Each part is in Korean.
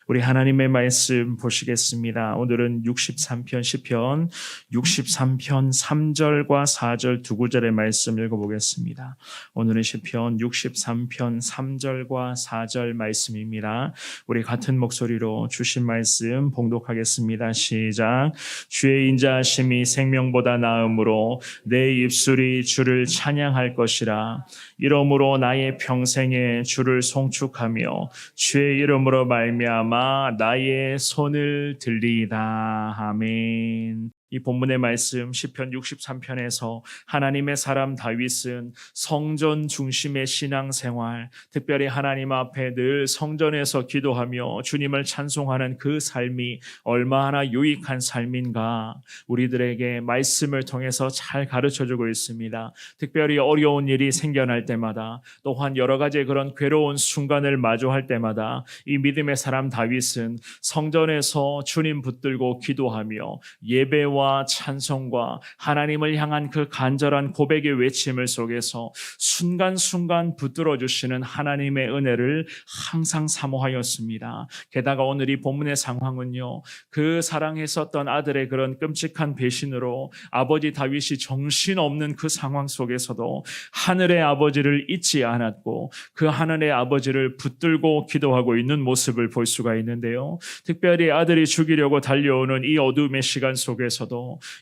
우리 하나님의 말씀 보시겠습니다. 오늘은 63편 시편 63편 3절과 4절 두 구절의 말씀 읽어보겠습니다. 오늘은 시편 63편 3절과 4절 말씀입니다. 우리 같은 목소리로 주신 말씀 봉독하겠습니다. 시작. 주의 인자하심이 생명보다 나음으로 내 입술이 주를 찬양할 것이라. 이러므로 나의 평생에 주를 송축하며 주의 이름으로 말미암아 나의 손을 들리이다. 아멘. 이 본문의 말씀 시편 63편에서 하나님의 사람 다윗은 성전 중심의 신앙생활, 특별히 하나님 앞에 늘 성전에서 기도하며 주님을 찬송하는 그 삶이 얼마나 유익한 삶인가 우리들에게 말씀을 통해서 잘 가르쳐주고 있습니다. 특별히 어려운 일이 생겨날 때마다, 또한 여러 가지 그런 괴로운 순간을 마주할 때마다 이 믿음의 사람 다윗은 성전에서 주님 붙들고 기도하며 예배와 찬송과 하나님을 향한 그 간절한 고백의 외침을 속에서 순간순간 붙들어 주시는 하나님의 은혜를 항상 사모하였습니다. 게다가 오늘 이 본문의 상황은요, 그 사랑했었던 아들의 그런 끔찍한 배신으로 아버지 다윗이 정신없는 그 상황 속에서도 하늘의 아버지를 잊지 않았고 그 하늘의 아버지를 붙들고 기도하고 있는 모습을 볼 수가 있는데요. 특별히 아들이 죽이려고 달려오는 이 어둠의 시간 속에서도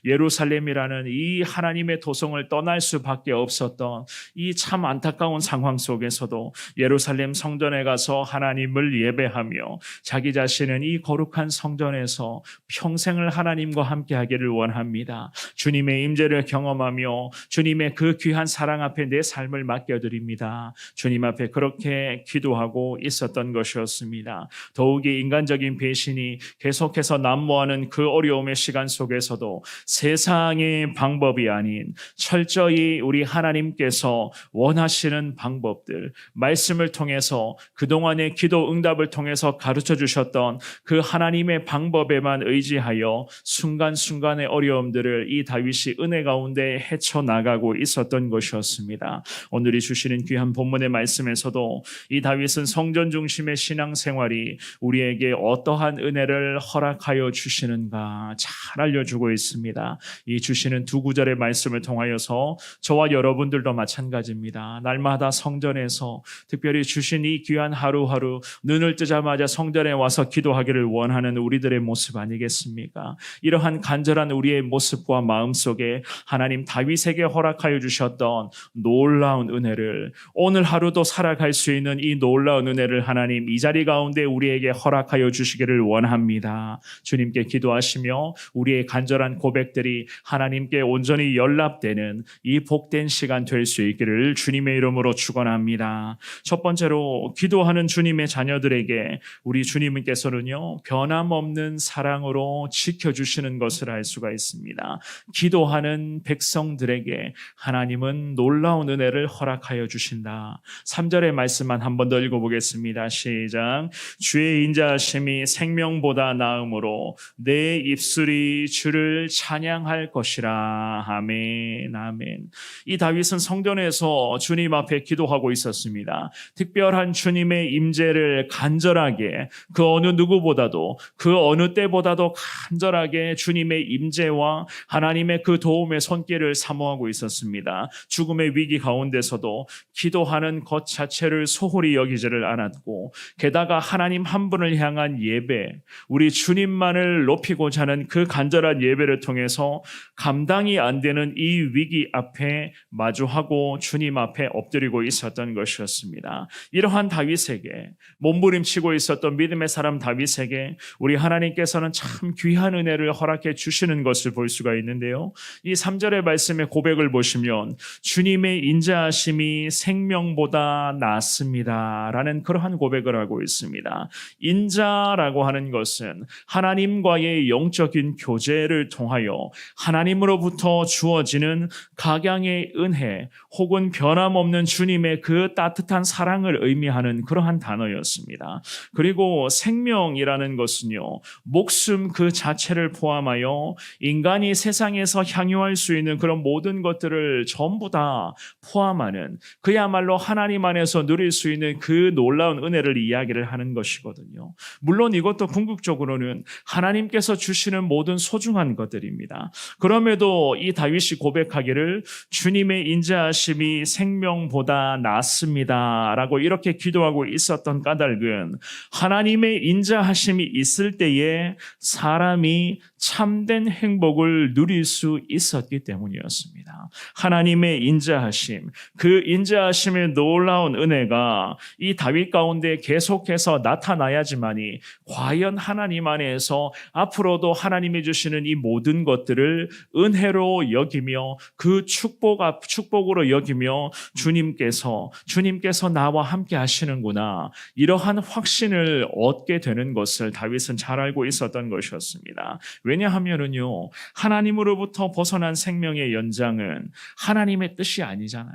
예루살렘이라는 이 하나님의 도성을 떠날 수밖에 없었던 이 참 안타까운 상황 속에서도 예루살렘 성전에 가서 하나님을 예배하며 자기 자신은 이 거룩한 성전에서 평생을 하나님과 함께 하기를 원합니다. 주님의 임재를 경험하며 주님의 그 귀한 사랑 앞에 내 삶을 맡겨드립니다. 주님 앞에 그렇게 기도하고 있었던 것이었습니다. 더욱이 인간적인 배신이 계속해서 난무하는 그 어려움의 시간 속에서도 세상의 방법이 아닌 철저히 우리 하나님께서 원하시는 방법들, 말씀을 통해서 그동안의 기도 응답을 통해서 가르쳐 주셨던 그 하나님의 방법에만 의지하여 순간순간의 어려움들을 이 다윗이 은혜 가운데 헤쳐나가고 있었던 것이었습니다. 오늘이 주시는 귀한 본문의 말씀에서도 이 다윗은 성전 중심의 신앙생활이 우리에게 어떠한 은혜를 허락하여 주시는가 잘 알려주고 있습니다. 이 주시는 두 구절의 말씀을 통하여서 저와 여러분들도 마찬가지입니다. 날마다 성전에서 특별히 주신 이 귀한 하루하루 눈을 뜨자마자 성전에 와서 기도하기를 원하는 우리들의 모습 아니겠습니까? 이러한 간절한 우리의 모습과 마음 속에 하나님 다윗에게 허락하여 주셨던 놀라운 은혜를, 오늘 하루도 살아갈 수 있는 이 놀라운 은혜를 하나님 이 자리 가운데 우리에게 허락하여 주시기를 원합니다. 주님께 기도하시며 우리의 간절한 고백들이 하나님께 온전히 연락되는 이 복된 시간 될 수 있기를 주님의 이름으로 축원합니다. 첫 번째로 기도하는 주님의 자녀들에게 우리 주님께서는요, 변함없는 사랑으로 지켜주시는 것을 알 수가 있습니다. 기도하는 백성들에게 하나님은 놀라운 은혜를 허락하여 주신다. 3절의 말씀만 한 번 더 읽어보겠습니다. 시작. 주의 인자하심이 생명보다 나음으로 내 입술이 주를 찬양할 것이라. 아멘, 아멘. 이 다윗은 성전에서 주님 앞에 기도하고 있었습니다. 특별한 주님의 임재를 간절하게, 그 어느 누구보다도, 그 어느 때보다도 간절하게 주님의 임재와 하나님의 그 도움의 손길을 사모하고 있었습니다. 죽음의 위기 가운데서도 기도하는 것 자체를 소홀히 여기지를 않았고, 게다가 하나님 한 분을 향한 예배, 우리 주님만을 높이고자 하는 그 간절한 예배를 통해서 감당이 안 되는 이 위기 앞에 마주하고 주님 앞에 엎드리고 있었던 것이었습니다. 이러한 다윗에게, 몸부림치고 있었던 믿음의 사람 다윗에게 우리 하나님께서는 참 귀한 은혜를 허락해 주시는 것을 볼 수가 있는데요. 이 3절의 말씀의 고백을 보시면 주님의 인자하심이 생명보다 낫습니다 라는 그러한 고백을 하고 있습니다. 인자라고 하는 것은 하나님과의 영적인 교제를 일들을 통하여 하나님으로부터 주어지는 각양의 은혜 혹은 변함없는 주님의 그 따뜻한 사랑을 의미하는 그러한 단어였습니다. 그리고 생명이라는 것은요, 목숨 그 자체를 포함하여 인간이 세상에서 향유할 수 있는 그런 모든 것들을 전부 다 포함하는 그야말로 하나님 안에서 누릴 수 있는 그 놀라운 은혜를 이야기를 하는 것이거든요. 물론 이것도 궁극적으로는 하나님께서 주시는 모든 소중한 것들입니다. 그럼에도 이 다윗이 고백하기를 주님의 인자하심이 생명보다 낫습니다 라고 이렇게 기도하고 있었던 까닭은 하나님의 인자하심이 있을 때에 사람이 참된 행복을 누릴 수 있었기 때문이었습니다. 하나님의 인자하심, 그 인자하심의 놀라운 은혜가 이 다윗 가운데 계속해서 나타나야지만이 과연 하나님 안에서 앞으로도 하나님이 주시는 이 모든 것들을 은혜로 여기며 그 축복으로 여기며 주님께서 나와 함께 하시는구나, 이러한 확신을 얻게 되는 것을 다윗은 잘 알고 있었던 것이었습니다. 왜냐하면은요, 하나님으로부터 벗어난 생명의 연장은 하나님의 뜻이 아니잖아요.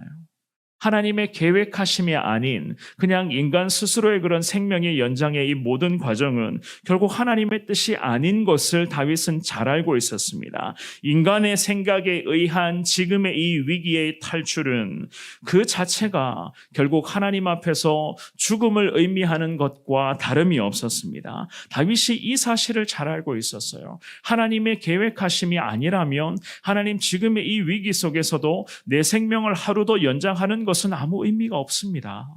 하나님의 계획하심이 아닌 그냥 인간 스스로의 그런 생명의 연장의 이 모든 과정은 결국 하나님의 뜻이 아닌 것을 다윗은 잘 알고 있었습니다. 인간의 생각에 의한 지금의 이 위기의 탈출은 그 자체가 결국 하나님 앞에서 죽음을 의미하는 것과 다름이 없었습니다. 다윗이 이 사실을 잘 알고 있었어요. 하나님의 계획하심이 아니라면 하나님 지금의 이 위기 속에서도 내 생명을 하루도 연장하는 것은 아무 의미가 없습니다.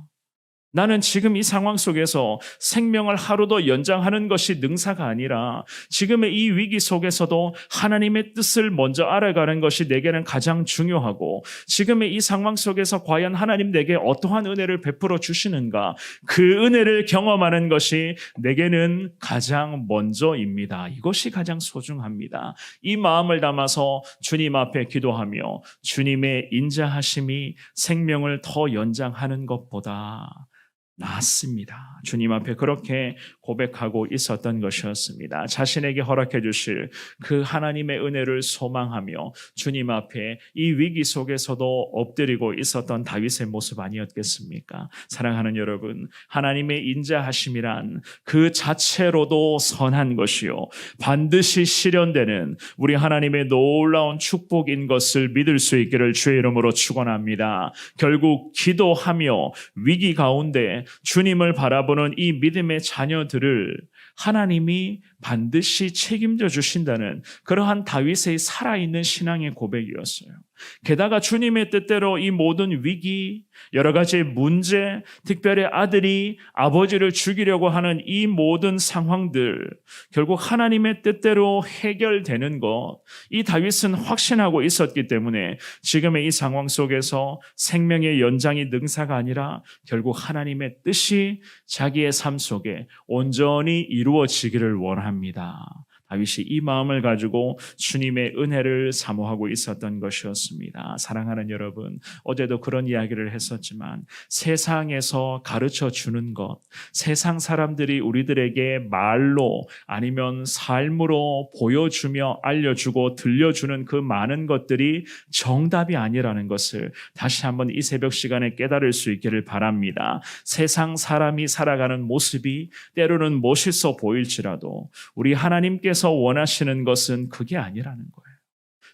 나는 지금 이 상황 속에서 생명을 하루도 연장하는 것이 능사가 아니라 지금의 이 위기 속에서도 하나님의 뜻을 먼저 알아가는 것이 내게는 가장 중요하고, 지금의 이 상황 속에서 과연 하나님 내게 어떠한 은혜를 베풀어 주시는가, 그 은혜를 경험하는 것이 내게는 가장 먼저입니다. 이것이 가장 소중합니다. 이 마음을 담아서 주님 앞에 기도하며 주님의 인자하심이 생명을 더 연장하는 것보다 낫습니다. 주님 앞에 그렇게 고백하고 있었던 것이었습니다. 자신에게 허락해 주실 그 하나님의 은혜를 소망하며 주님 앞에 이 위기 속에서도 엎드리고 있었던 다윗의 모습 아니었겠습니까? 사랑하는 여러분, 하나님의 인자하심이란 그 자체로도 선한 것이요, 반드시 실현되는 우리 하나님의 놀라운 축복인 것을 믿을 수 있기를 주의 이름으로 축원합니다. 결국 기도하며 위기 가운데 주님을 바라보는 이 믿음의 자녀들을 하나님이 반드시 책임져 주신다는 그러한 다윗의 살아있는 신앙의 고백이었어요. 게다가 주님의 뜻대로 이 모든 위기, 여러 가지 문제, 특별히 아들이 아버지를 죽이려고 하는 이 모든 상황들, 결국 하나님의 뜻대로 해결되는 것, 이 다윗은 확신하고 있었기 때문에 지금의 이 상황 속에서 생명의 연장이 능사가 아니라 결국 하나님의 뜻이 자기의 삶 속에 온전히 이루어지기를 원합니다. 다윗이 이 마음을 가지고 주님의 은혜를 사모하고 있었던 것이었습니다. 사랑하는 여러분, 어제도 그런 이야기를 했었지만 세상에서 가르쳐 주는 것, 세상 사람들이 우리들에게 말로 아니면 삶으로 보여주며 알려주고 들려주는 그 많은 것들이 정답이 아니라는 것을 다시 한번 이 새벽 시간에 깨달을 수 있기를 바랍니다. 세상 사람이 살아가는 모습이 때로는 멋있어 보일지라도 우리 하나님께서 원하시는 것은 그게 아니라는 거예요.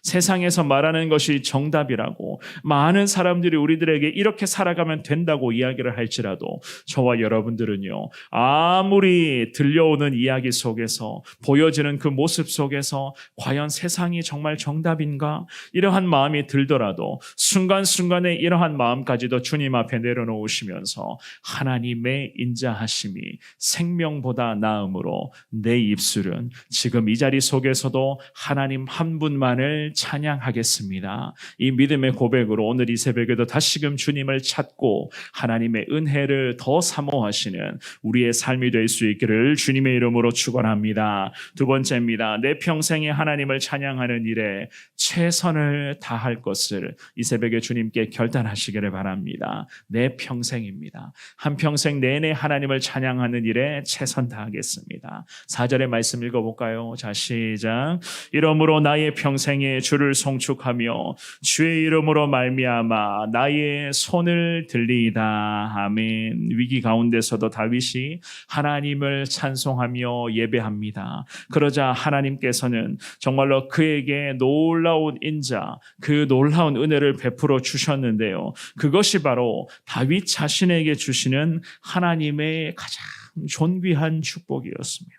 세상에서 말하는 것이 정답이라고 많은 사람들이 우리들에게 이렇게 살아가면 된다고 이야기를 할지라도 저와 여러분들은요, 아무리 들려오는 이야기 속에서 보여지는 그 모습 속에서 과연 세상이 정말 정답인가? 이러한 마음이 들더라도 순간순간에 이러한 마음까지도 주님 앞에 내려놓으시면서 하나님의 인자하심이 생명보다 나음으로 내 입술은 지금 이 자리 속에서도 하나님 한 분만을 찬양하겠습니다. 이 믿음의 고백으로 오늘 이 새벽에도 다시금 주님을 찾고 하나님의 은혜를 더 사모하시는 우리의 삶이 될 수 있기를 주님의 이름으로 축원합니다. 두 번째입니다. 내 평생에 하나님을 찬양하는 일에 최선을 다할 것을 이 새벽에 주님께 결단하시기를 바랍니다. 내 평생입니다. 한평생 내내 하나님을 찬양하는 일에 최선 다하겠습니다. 4절의 말씀 읽어볼까요? 자, 시작. 이러므로 나의 평생에 주를 송축하며 주의 이름으로 말미암아 나의 손을 들리이다. 아멘. 위기 가운데서도 다윗이 하나님을 찬송하며 예배합니다. 그러자 하나님께서는 정말로 그에게 놀라운 인자, 그 놀라운 은혜를 베풀어 주셨는데요. 그것이 바로 다윗 자신에게 주시는 하나님의 가장 존귀한 축복이었습니다.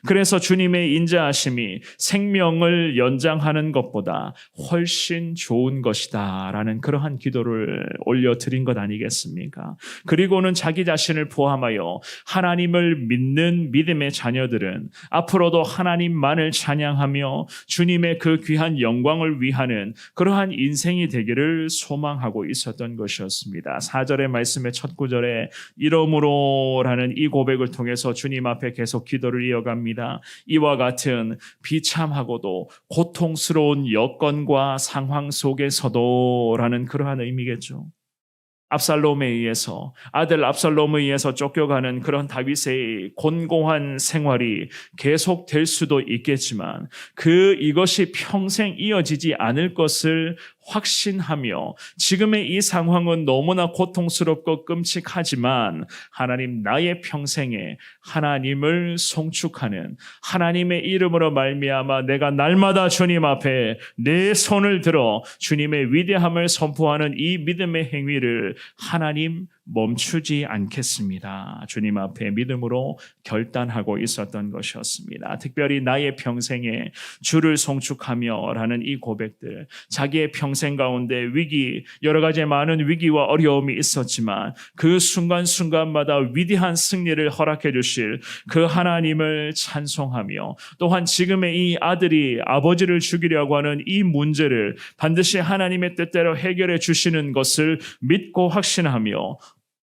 그래서 주님의 인자하심이 생명을 연장하는 것보다 훨씬 좋은 것이다 라는 그러한 기도를 올려드린 것 아니겠습니까? 그리고는 자기 자신을 포함하여 하나님을 믿는 믿음의 자녀들은 앞으로도 하나님만을 찬양하며 주님의 그 귀한 영광을 위하는 그러한 인생이 되기를 소망하고 있었던 것이었습니다. 4절의 말씀의 첫 구절에 이러므로 라는 이 고백을 통해서 주님 앞에 계속 기도를 이어갑니다. 이와 같은 비참하고도 고통스러운 여건과 상황 속에서도 라는 그러한 의미겠죠. 압살롬에 의해서 아들 압살롬에 의해서 쫓겨가는 그런 다윗의 곤고한 생활이 계속될 수도 있겠지만 이것이 평생 이어지지 않을 것을 확신하며 지금의 이 상황은 너무나 고통스럽고 끔찍하지만 하나님 나의 평생에 하나님을 송축하는 하나님의 이름으로 말미암아 내가 날마다 주님 앞에 내 손을 들어 주님의 위대함을 선포하는 이 믿음의 행위를 하나님 멈추지 않겠습니다. 주님 앞에 믿음으로 결단하고 있었던 것이었습니다. 특별히 나의 평생에 주를 송축하며 라는 이 고백들, 자기의 평생 가운데 여러 가지 많은 위기와 어려움이 있었지만 그 순간순간마다 위대한 승리를 허락해 주실 그 하나님을 찬송하며 또한 지금의 이 아들이 아버지를 죽이려고 하는 이 문제를 반드시 하나님의 뜻대로 해결해 주시는 것을 믿고 확신하며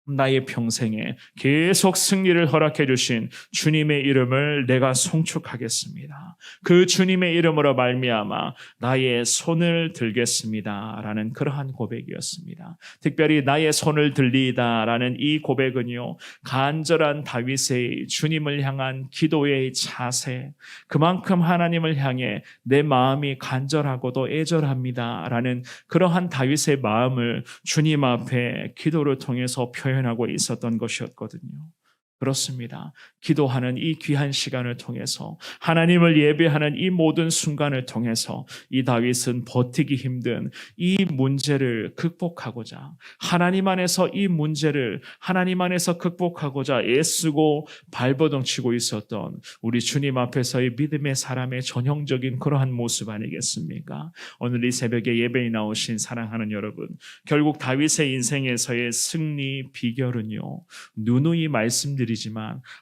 나의 평생에 계속 승리를 허락해 주신 주님의 이름을 내가 송축하겠습니다. 그 주님의 이름으로 말미암아 나의 손을 들겠습니다 라는 그러한 고백이었습니다. 특별히 나의 손을 들리다 라는 이 고백은요, 간절한 다윗의 주님을 향한 기도의 자세, 그만큼 하나님을 향해 내 마음이 간절하고도 애절합니다 라는 그러한 다윗의 마음을 주님 앞에 기도를 통해서 표현하고 있었던 것이었거든요. 그렇습니다. 기도하는 이 귀한 시간을 통해서 하나님을 예배하는 이 모든 순간을 통해서 이 다윗은 버티기 힘든 이 문제를 극복하고자 하나님 안에서 이 문제를 하나님 안에서 극복하고자 애쓰고 발버둥치고 있었던 우리 주님 앞에서의 믿음의 사람의 전형적인 그러한 모습 아니겠습니까? 오늘 이 새벽에 예배에 나오신 사랑하는 여러분, 결국 다윗의 인생에서의 승리 비결은요, 누누이 말씀드리지만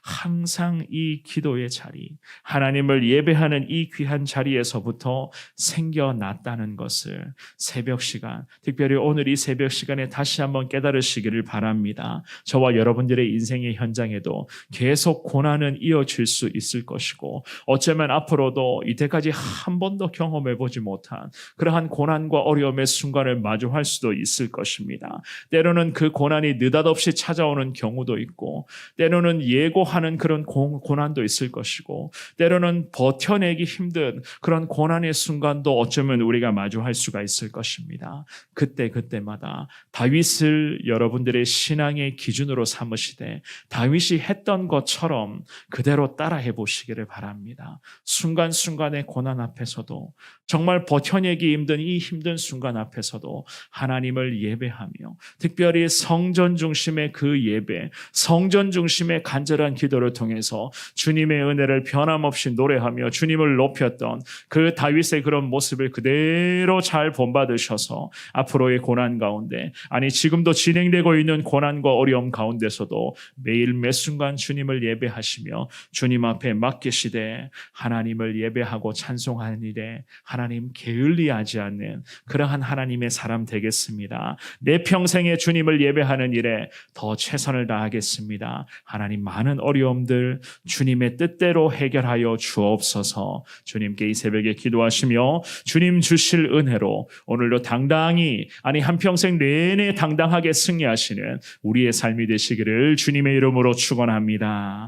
항상 이 기도의 자리, 하나님을 예배하는 이 귀한 자리에서부터 생겨났다는 것을 새벽 시간, 특별히 오늘 이 새벽 시간에 다시 한번 깨달으시기를 바랍니다. 저와 여러분들의 인생의 현장에도 계속 고난은 이어질 수 있을 것이고 어쩌면 앞으로도 이때까지 한 번도 경험해보지 못한 그러한 고난과 어려움의 순간을 마주할 수도 있을 것입니다. 때로는 그 고난이 느닷없이 찾아오는 경우도 있고 때로는 예고하는 그런 고난도 있을 것이고 때로는 버텨내기 힘든 그런 고난의 순간도 어쩌면 우리가 마주할 수가 있을 것입니다. 그때마다 다윗을 여러분들의 신앙의 기준으로 삼으시되 다윗이 했던 것처럼 그대로 따라해 보시기를 바랍니다. 순간순간의 고난 앞에서도 정말 버텨내기 힘든 이 힘든 순간 앞에서도 하나님을 예배하며 특별히 성전 중심의 그 예배, 성전 중심의 간절한 기도를 통해서 주님의 은혜를 변함없이 노래하며 주님을 높였던 그 다윗의 그런 모습을 그대로 잘 본받으셔서 앞으로의 고난 가운데, 아니 지금도 진행되고 있는 고난과 어려움 가운데서도 매일 매 순간 주님을 예배하시며 주님 앞에 맡기시되 하나님을 예배하고 찬송하는 일에 하나님 게을리하지 않는 그러한 하나님의 사람 되겠습니다. 내 평생에 주님을 예배하는 일에 더 최선을 다하겠습니다. 하나님 많은 어려움들 주님의 뜻대로 해결하여 주옵소서. 주님께 이 새벽에 기도하시며 주님 주실 은혜로 오늘도 당당히 한평생 내내 당당하게 승리하시는 우리의 삶이 되시기를 주님의 이름으로 축원합니다.